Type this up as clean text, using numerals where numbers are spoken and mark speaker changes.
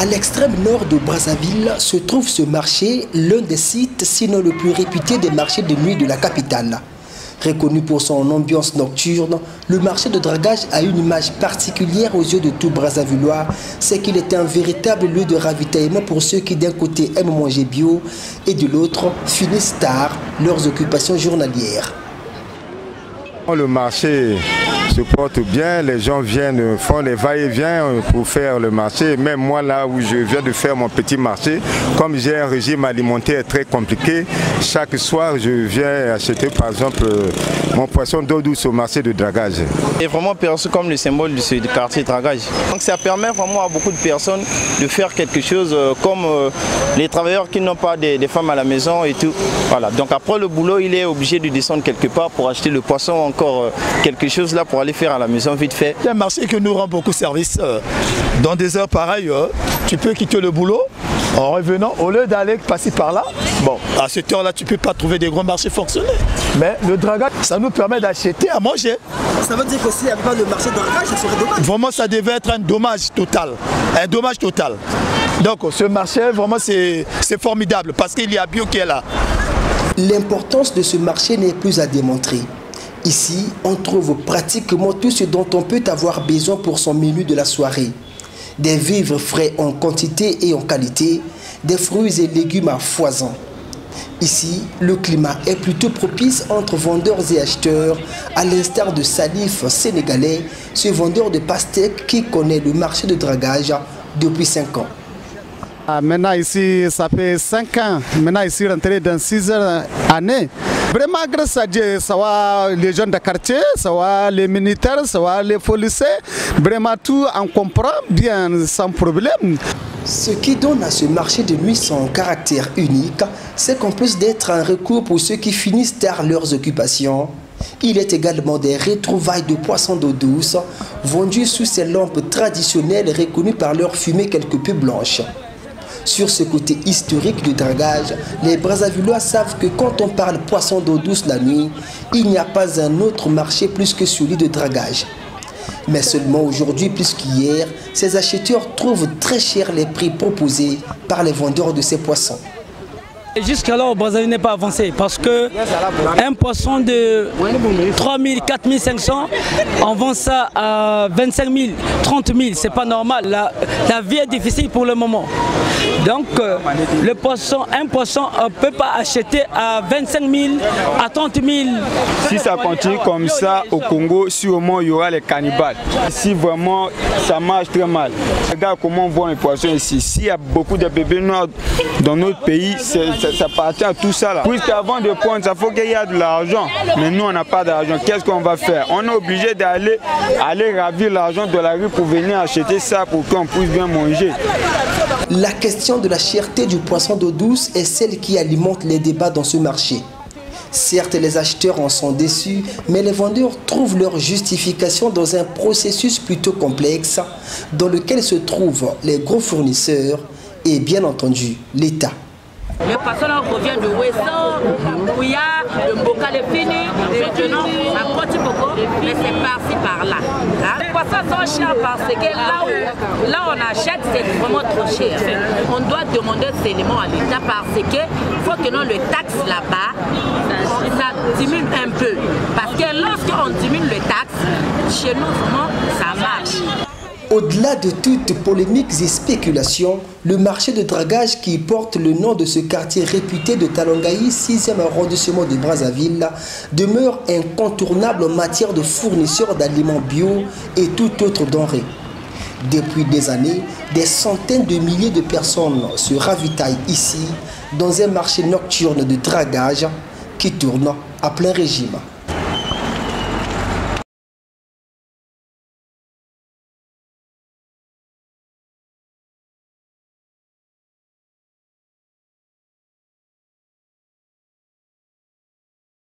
Speaker 1: À l'extrême nord de Brazzaville se trouve ce marché, l'un des sites, sinon le plus réputé des marchés de nuit de la capitale. Reconnu pour son ambiance nocturne, le marché de dragage a une image particulière aux yeux de tout Brazzavillois. C'est qu'il est un véritable lieu de ravitaillement pour ceux qui d'un côté aiment manger bio et de l'autre finissent tard leurs occupations journalières.
Speaker 2: Le marché se porte bien, les gens viennent, font les va-et-vient pour faire le marché. Même moi là où je viens de faire mon petit marché, comme j'ai un régime alimentaire très compliqué, chaque soir je viens acheter par exemple mon poisson d'eau douce au marché de dragage.
Speaker 3: C'est vraiment perçu comme le symbole du quartier dragage. Donc ça permet vraiment à beaucoup de personnes de faire quelque chose comme les travailleurs qui n'ont pas des femmes à la maison et tout. Voilà. Donc après le boulot, il est obligé de descendre quelque part pour acheter le poisson, encore quelque chose là pour aller faire à la maison vite fait.
Speaker 4: C'est un marché qui nous rend beaucoup service. Dans des heures pareilles, tu peux quitter le boulot en revenant, au lieu d'aller passer par là. Bon, à cette heure-là, tu ne peux pas trouver des grands marchés fonctionner. Mais le dragage, ça nous permet d'acheter à manger.
Speaker 1: Ça veut dire que s'il n'y avait pas de marché de dragage, ça serait dommage.
Speaker 4: Vraiment, ça devait être un dommage total. Un dommage total. Donc ce marché, vraiment, c'est formidable parce qu'il y a bio qui est là.
Speaker 1: L'importance de ce marché n'est plus à démontrer. Ici, on trouve pratiquement tout ce dont on peut avoir besoin pour son menu de la soirée. Des vivres frais en quantité et en qualité, des fruits et légumes à foison. Ici, le climat est plutôt propice entre vendeurs et acheteurs, à l'instar de Salif sénégalais, ce vendeur de pastèques qui connaît le marché de dragage depuis 5 ans.
Speaker 5: Maintenant ici, ça fait 5 ans. Maintenant ici, rentré dans 6 années. Vraiment, grâce à Dieu, ça va les jeunes de quartier, ça va les militaires, ça va les policiers. Vraiment tout, on comprend bien sans problème.
Speaker 1: Ce qui donne à ce marché de nuit son caractère unique, c'est qu'en plus d'être un recours pour ceux qui finissent tard leurs occupations, il est également des retrouvailles de poissons d'eau douce vendus sous ces lampes traditionnelles reconnues par leur fumée quelque peu blanche. Sur ce côté historique du dragage, les Brazzavillois savent que quand on parle poisson d'eau douce la nuit, il n'y a pas un autre marché plus que celui de dragage. Mais seulement aujourd'hui plus qu'hier, ces acheteurs trouvent très cher les prix proposés par les vendeurs de ces poissons.
Speaker 6: Jusqu'alors, Brazzaville n'est pas avancé parce que un poisson de 3 000, 4 500, on vend ça à 25 000, 30 000, c'est pas normal. La vie est difficile pour le moment. Donc, un poisson, on ne peut pas acheter à 25 000, à 30 000.
Speaker 7: Si ça continue comme ça au Congo, sûrement il y aura les cannibales. Ici, vraiment, ça marche très mal. Regarde comment on vend les poissons ici. S'il y a beaucoup de bébés noirs dans notre pays, ça appartient à tout ça là. Puisqu'avant de prendre, ça faut qu'il y ait de l'argent. Mais nous, on n'a pas d'argent. Qu'est-ce qu'on va faire? On est obligé d'aller ravir l'argent de la rue pour venir acheter ça pour qu'on puisse bien manger.
Speaker 1: La question de la cherté du poisson d'eau douce est celle qui alimente les débats dans ce marché. Certes, les acheteurs en sont déçus, mais les vendeurs trouvent leur justification dans un processus plutôt complexe dans lequel se trouvent les gros fournisseurs et bien entendu l'État.
Speaker 8: Le poisson revient de Ouesso, Kouya, de Mboka le Fini, maintenant à Kotipoko, mais c'est par-ci par-là. Les poissons sont chers parce que là où on achète, c'est vraiment trop cher. On doit demander ces éléments à l'État parce qu'il faut que non, le taxe là-bas, ça diminue un peu. Parce que lorsqu'on diminue le taxe, chez nous, vraiment, ça marche.
Speaker 1: Au-delà de toutes polémiques et spéculations, le marché de dragage qui porte le nom de ce quartier réputé de Talongaï, 6e arrondissement de Brazzaville, demeure incontournable en matière de fournisseurs d'aliments bio et tout autre denrée. Depuis des années, des centaines de milliers de personnes se ravitaillent ici dans un marché nocturne de dragage qui tourne à plein régime.